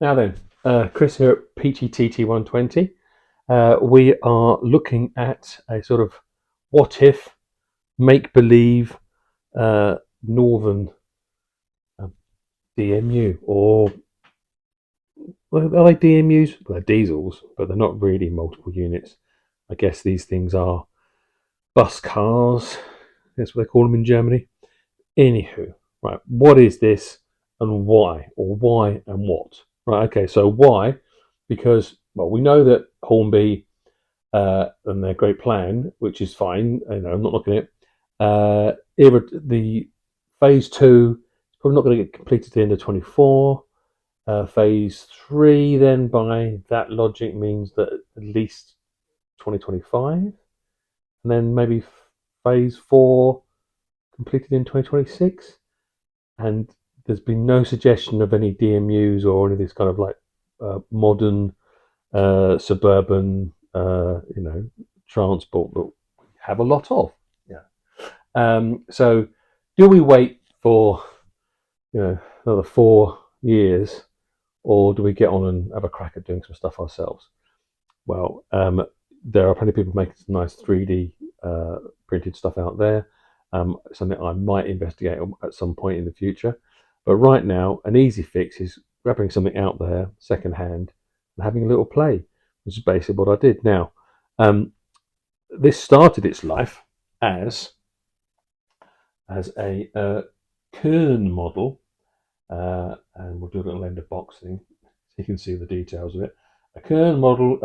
Now then, Chris here at TT120. We are looking at a sort of what if, make believe northern DMU, or well, are they DMUs? Well, they're diesels, but they're not really multiple units. I guess these things are bus cars. That's what they call them in Germany. Anywho, right, what is this and why? Or why and what? Right, okay, so why? Because, well, we know that Hornby and their great plan, which is fine, I'm not looking at it. The phase two is probably not going to get completed at the end of 24. Phase three, then, by that logic, means that at least 2025, and then maybe phase four completed in 2026. And there's been no suggestion of any DMUs or any of this kind of like modern suburban, transport that we have a lot of. Yeah. So, do we wait for another 4 years, or do we get on and have a crack at doing some stuff ourselves? Well, there are plenty of people making some nice 3D printed stuff out there. Something I might investigate at some point in the future. But right now, an easy fix is grabbing something out there, secondhand, and having a little play, which is basically what I did. Now, this started its life as a Kern model, and we'll do a little end of box thing so you can see the details of it. A Kern model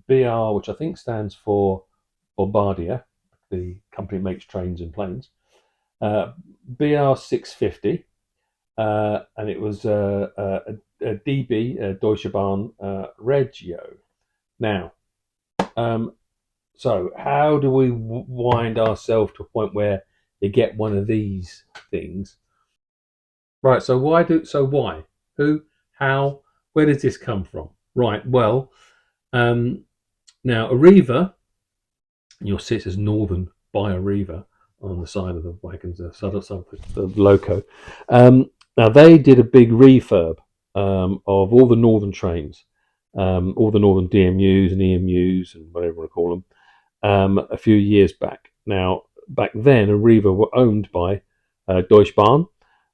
BR, which I think stands for Bombardier. The company makes trains and planes. BR 650, and it was a DB, Deutsche Bahn Regio. Now, so how do we wind ourselves to a point where you get one of these things? Right. So why? Who? How? Where does this come from? Right. Well, now Arriva. You'll see it says Northern by Arriva on the side of the wagons, the side of the loco. Now they did a big refurb of all the northern trains, all the northern DMUs and EMUs and whatever you want to call them, a few years back. Now, back then, Arriva were owned by Deutsche Bahn.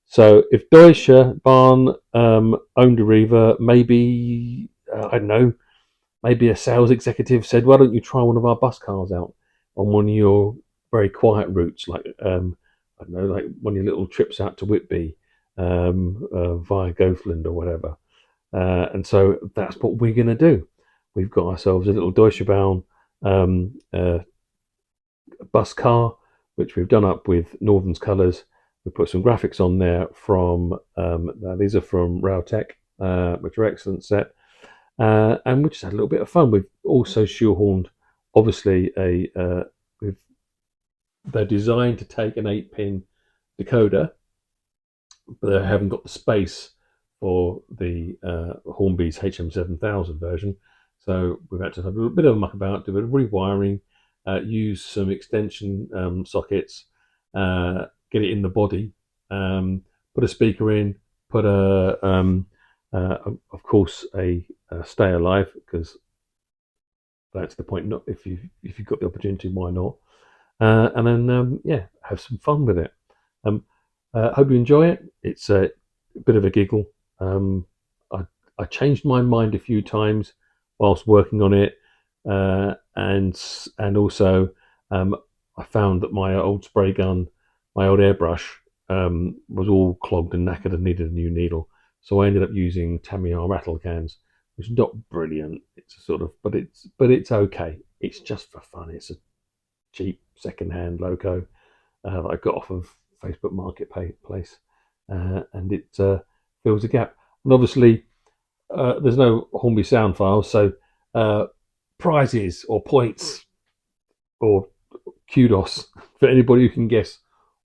So if Deutsche Bahn owned Arriva, maybe, I don't know, maybe a sales executive said, "Why don't you try one of our bus cars out on one of your very quiet routes, like I don't know, like one of your little trips out to Whitby via Goathland or whatever." And so that's what we're going to do. We've got ourselves a little Deutsche Bahn bus car, which we've done up with Northern's colours. We put some graphics on there from these are from Railtech, which are excellent set. And we just had a little bit of fun. We've also shoehorned, obviously, they're designed to take an 8-pin decoder, but they haven't got the space for the Hornby's HM7000 version. So we've had to have a little bit of a muck about, do a bit of rewiring, use some extension sockets, get it in the body, put a speaker in, put of course, a stay alive, because that's the point. Not if you've got the opportunity, why not? And then have some fun with it. Hope you enjoy it. It's a bit of a giggle. I changed my mind a few times whilst working on it, and also I found that my old spray gun, my old airbrush, was all clogged and knackered and needed a new needle. So I ended up using Tamiya rattle cans, which is not brilliant. It's a sort of, but it's okay. It's just for fun. It's a cheap second-hand loco that I got off of Facebook Marketplace, and it fills a gap. And obviously, there's no Hornby sound files, so prizes or points or kudos for anybody who can guess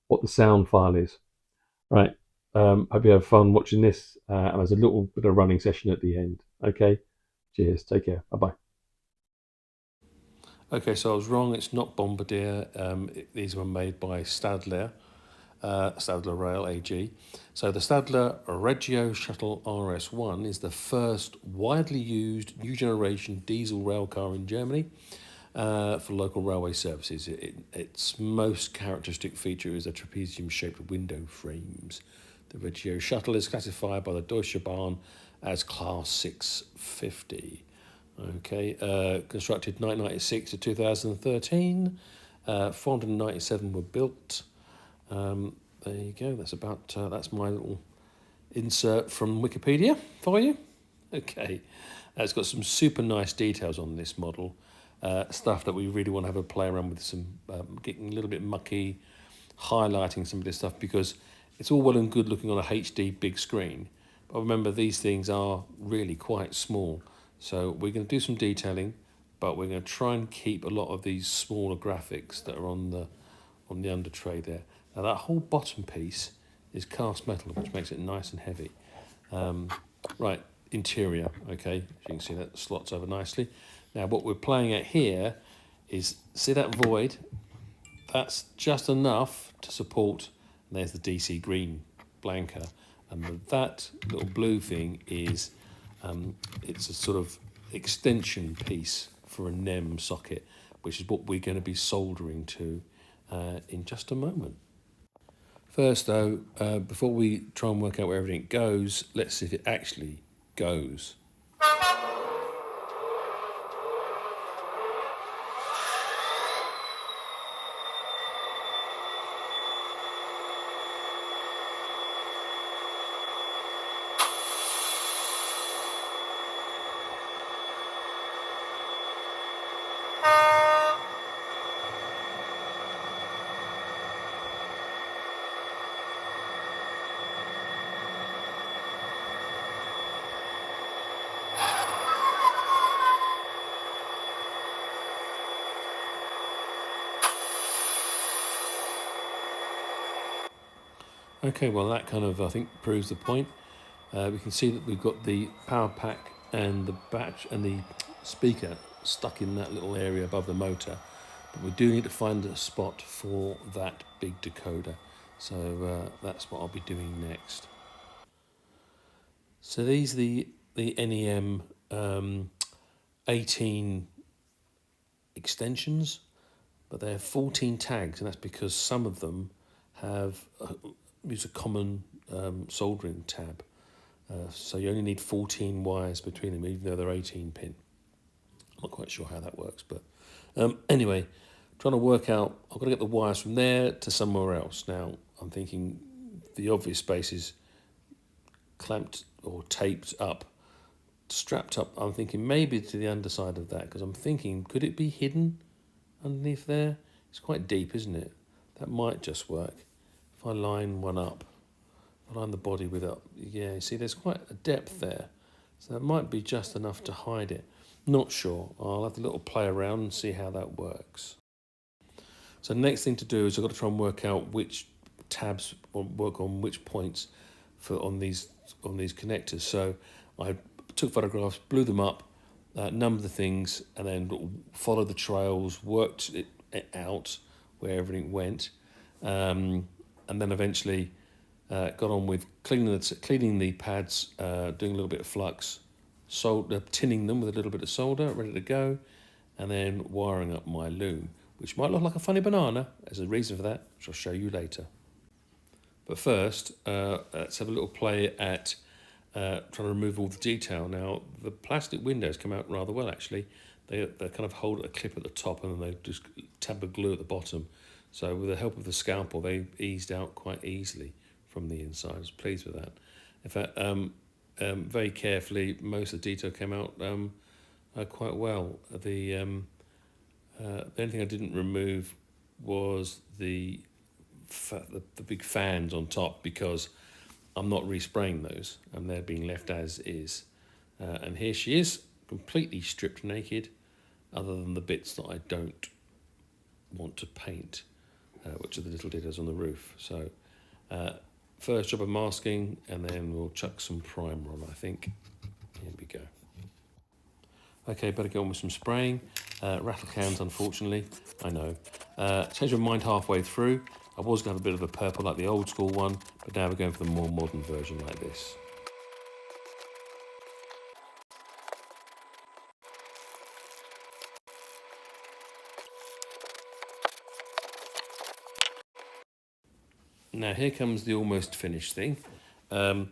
what the sound file is. Right. Hope you have fun watching this, and there's a little bit of running session at the end. Okay. Cheers. Take care. Bye bye. Okay, so I was wrong. It's not Bombardier. These were made by Stadler. Stadler Rail AG. So the Stadler Regio Shuttle RS1 is the first widely used new generation diesel rail car in Germany for local railway services. Its most characteristic feature is a trapezium-shaped window frames. The Regio Shuttle is classified by the Deutsche Bahn as Class 650. Okay, constructed 1996 to 2013. 497 were built. There you go. That's my little insert from Wikipedia for you. Okay, it's got some super nice details on this model. Stuff that we really want to have a play around with, some getting a little bit mucky, highlighting some of this stuff, because it's all well and good looking on a HD big screen, but remember these things are really quite small. So we're going to do some detailing, but we're going to try and keep a lot of these smaller graphics that are on the under tray there. Now that whole bottom piece is cast metal, which makes it nice and heavy. Right, interior, okay, as you can see that slots over nicely. Now what we're playing at here is, see that void? That's just enough to support, and there's the DC green blanker, and that little blue thing is, it's a sort of extension piece for a NEM socket, which is what we're going to be soldering to in just a moment. First though, before we try and work out where everything goes, let's see if it actually goes. Okay, well that kind of, I think, proves the point. We can see that we've got the power pack and the batch and the speaker stuck in that little area above the motor, but we do need to find a spot for that big decoder. So that's what I'll be doing next. So these are the NEM 18 extensions, but they have 14 tags, and that's because some of them have use a common soldering tab. So you only need 14 wires between them, even though they're 18 pin. I'm not quite sure how that works, but anyway, trying to work out, I've got to get the wires from there to somewhere else. Now, I'm thinking the obvious space is clamped or taped up, strapped up. I'm thinking maybe to the underside of that, because I'm thinking, could it be hidden underneath there? It's quite deep, isn't it? That might just work. If I line one up, if I line the body with it, yeah, see there's quite a depth there. So that might be just enough to hide it. Not sure. I'll have a little play around and see how that works. So the next thing to do is I've got to try and work out which tabs work on which points on these connectors. So I took photographs, blew them up, numbered the things, and then followed the trails, worked it out where everything went. And then eventually got on with cleaning the pads, doing a little bit of flux, tinning them with a little bit of solder, ready to go, and then wiring up my loom, which might look like a funny banana. There's a reason for that, which I'll show you later. But first, let's have a little play at trying to remove all the detail. Now, the plastic windows come out rather well, actually. They kind of hold a clip at the top, and then they just tab a glue at the bottom. So with the help of the scalpel, they eased out quite easily from the inside. I was pleased with that. In fact, very carefully, most of the detail came out quite well. The only thing I didn't remove was the big fans on top, because I'm not respraying those, and they're being left as is. And here she is, completely stripped naked, other than the bits that I don't want to paint, which are the little details on the roof. So first job of masking, and then we'll chuck some primer on, I think. Here we go. Okay, better go on with some spraying. Rattle cans, unfortunately, I know. Changed my mind halfway through. I was going to have a bit of a purple like the old school one, but now we're going for the more modern version like this. Now here comes the almost finished thing. After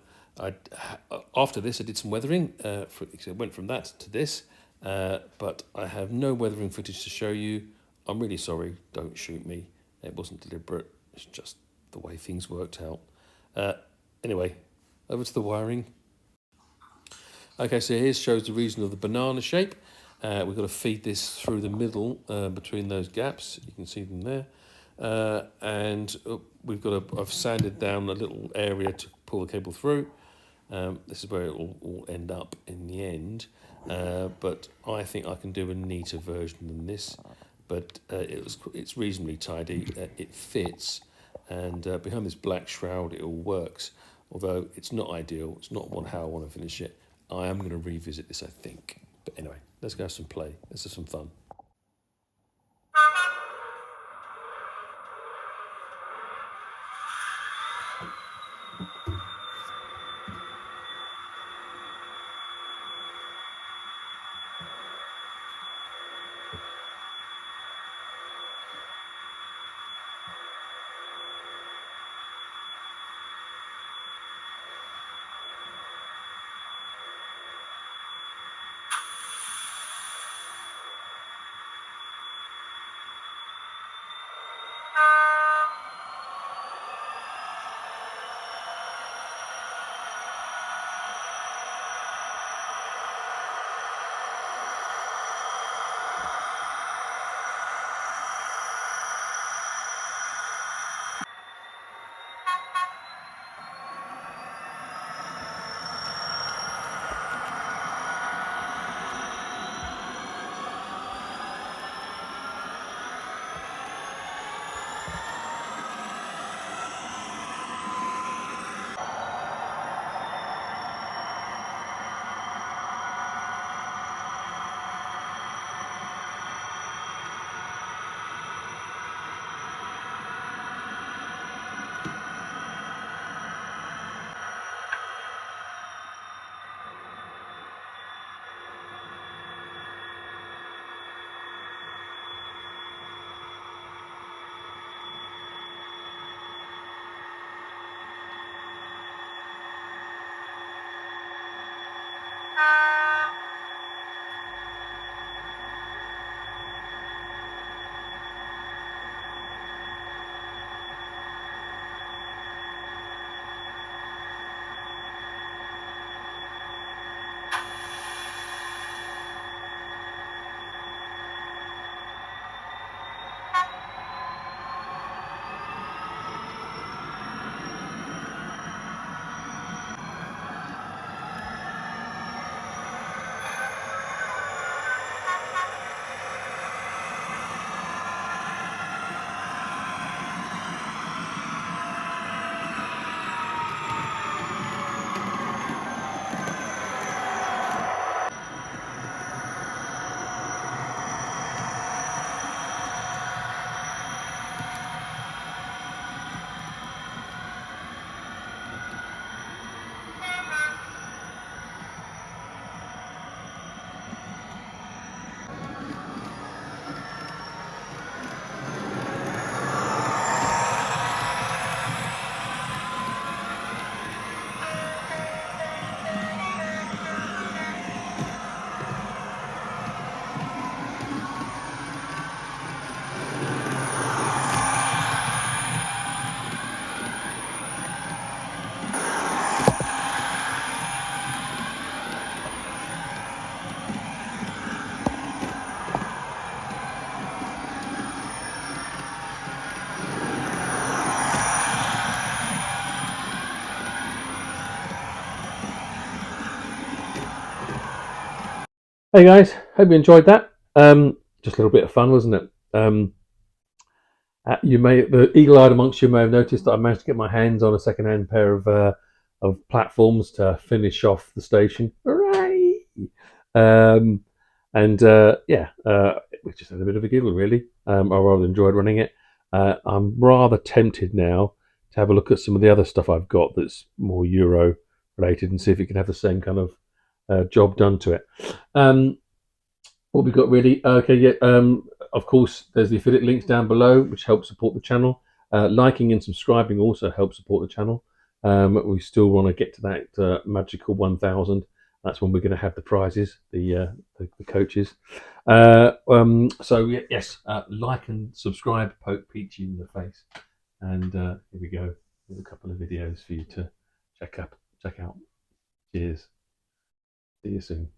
this I did some weathering, so I went from that to this, but I have no weathering footage to show you. I'm really sorry, don't shoot me. It wasn't deliberate, it's just the way things worked out. Anyway, over to the wiring. Okay, so here shows the reason of the banana shape. We've got to feed this through the middle between those gaps. You can see them there. And I've sanded down a little area to pull the cable through. This is where it will all end up in the end. But I think I can do a neater version than this. But it's reasonably tidy. It fits. And behind this black shroud, it all works. Although it's not ideal. It's not how I want to finish it. I am going to revisit this, I think. But anyway, let's go have some play. Let's have some fun. Hey guys, hope you enjoyed that. Just a little bit of fun, wasn't it? The eagle-eyed amongst you may have noticed that I managed to get my hands on a second-hand pair of platforms to finish off the station. Hooray! We just had a bit of a giggle, really. I rather enjoyed running it. I'm rather tempted now to have a look at some of the other stuff I've got that's more Euro related and see if it can have the same kind of job done to it. What we got really? Okay, yeah. Of course, there's the affiliate links down below, which help support the channel. Liking and subscribing also helps support the channel. We still want to get to that magical 1,000. That's when we're going to have the prizes, the coaches. So yes, like and subscribe. Poke Peachy in the face, and here we go. There's a couple of videos for you to check out. Cheers. See you soon.